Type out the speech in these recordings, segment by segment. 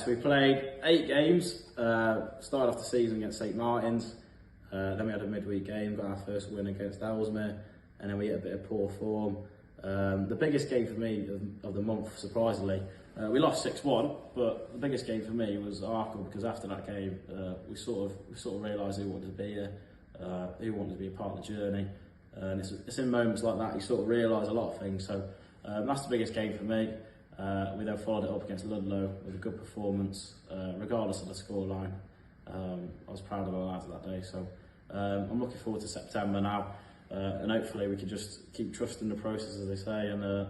So we played 8 games, started off the season against St Martin's, then we had a midweek game, got our first win against Ellesmere, and then we hit a bit of poor form. The biggest game for me of the month, surprisingly, we lost 6-1, but the biggest game for me was Arkle, because after that game we sort of realised who wanted to be here, who wanted to be a part of the journey, and it's in moments like that you sort of realise a lot of things. So that's the biggest game for me. We then followed it up against Ludlow with a good performance, regardless of the scoreline. I was proud of our lads that day, so I'm looking forward to September now, and hopefully we can just keep trusting the process, as they say, and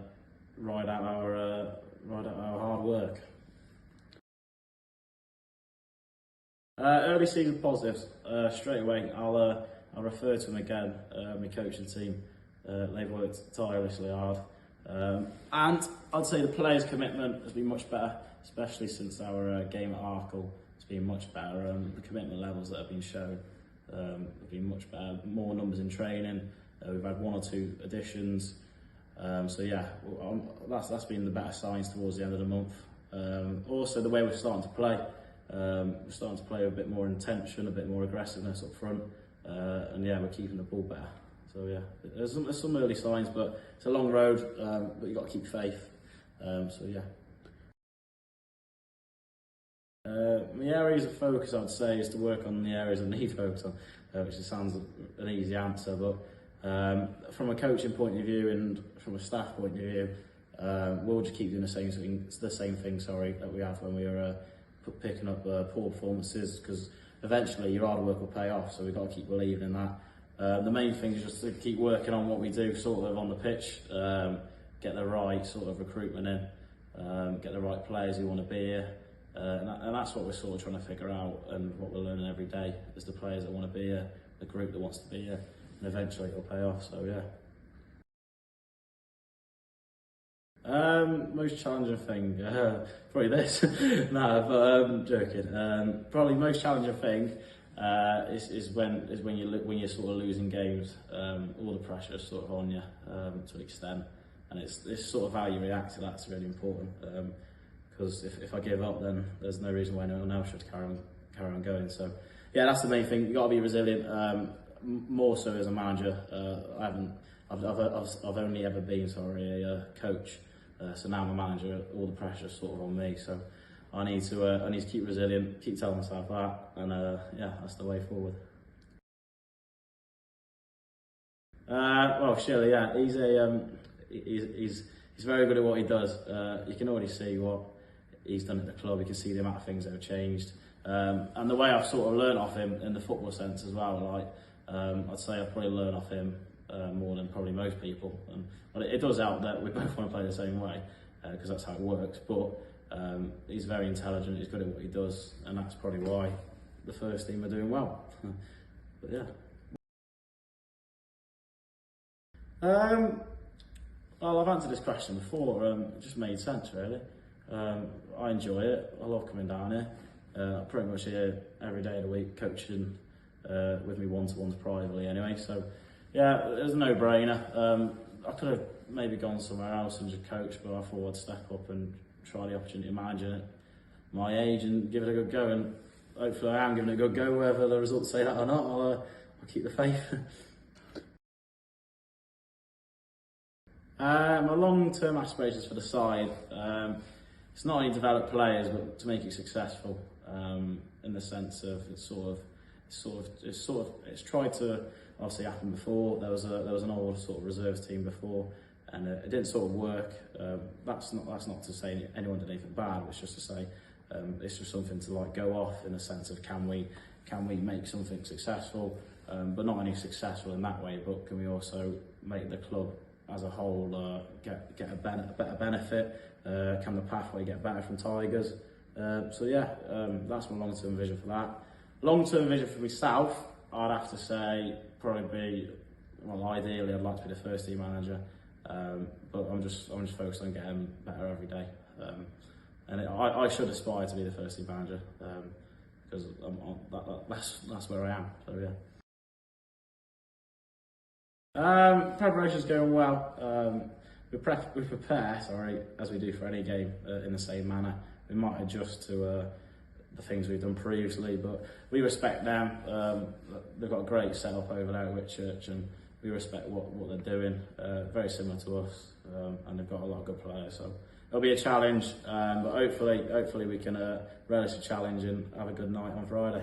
ride out our hard work. Early season positives, straight away I'll refer to them again. My coaching team, they've worked tirelessly hard. And I'd say the players' commitment has been much better, especially since our game at Arkle. It's been much better. The commitment levels that have been shown have been much better. More numbers in training. We've had 1 or 2 additions. So yeah, that's been the better signs towards the end of the month. Also, the way we're starting to play. We're starting to play with a bit more intention, a bit more aggressiveness up front, and yeah, we're keeping the ball better. So yeah, there's some early signs, but it's a long road, but you've got to keep faith. So yeah. My areas of focus, I'd say, is to work on the areas I need focus on, which sounds an easy answer, but from a coaching point of view and from a staff point of view, we'll just keep doing the same thing that we have when we were picking up poor performances, because eventually your hard work will pay off, so we've got to keep believing in that. The main thing is just to keep working on what we do sort of on the pitch, get the right sort of recruitment in, get the right players who want to be here, and that's what we're sort of trying to figure out, and what we're learning every day is the players that want to be here, the group that wants to be here, and eventually it'll pay off, so yeah. Most challenging thing, probably this. No, but I'm joking. Probably most challenging thing is when you're sort of losing games. All the pressure is sort of on you to an extent, and it's sort of how you react to that's really important. Because if I give up, then there's no reason why anyone else should carry on going. So yeah, that's the main thing. You got to be resilient. More so as a manager. I've only ever been a coach. So now I'm a manager, all the pressure's sort of on me, so I need to keep resilient, keep telling myself that, and yeah, that's the way forward. Well, Shirley, yeah, he's very good at what he does. You can already see what he's done at the club. You can see the amount of things that have changed, and the way I've sort of learned off him in the football sense as well. Like I'd say I've probably learned off him more than probably most people, but it does help that we both want to play the same way, because that's how it works. But he's very intelligent, he's good at what he does, and that's probably why the first team are doing well. But yeah. Well, I've answered this question before. It just made sense, really. I enjoy it. I love coming down here. I'm pretty much here every day of the week, coaching with me one-to-ones privately anyway. So yeah, it was a no-brainer. I could have maybe gone somewhere else and just coached, but I thought I'd step up and try the opportunity of managing at my age and give it a good go. And hopefully I am giving it a good go, whether the results say that or not. I'll keep the faith. My long-term aspirations for the side, it's not only develop players, but to make it successful. In the sense of it's tried to obviously happen before. There was an old sort of reserves team before, and it didn't sort of work. That's not to say anyone did anything bad. It's just to say it's just something to like go off in the sense of can we make something successful, but not only successful in that way, but can we also make the club as a whole get a better benefit? Can the pathway get better from Tigers? So yeah, that's my long-term vision for that. Long-term vision for myself, I'd have to say probably be, well, ideally I'd like to be the first team manager, but I'm just focused on getting better every day, and I should aspire to be the first team manager, because that's where I am. So yeah. Preparation's going well. we prepare, as we do for any game in the same manner. We might adjust to the things we've done previously, but we respect them. They've got a great setup over there at Whitchurch, and we respect what they're doing. Very similar to us, and they've got a lot of good players. So it'll be a challenge, but hopefully we can relish the challenge and have a good night on Friday.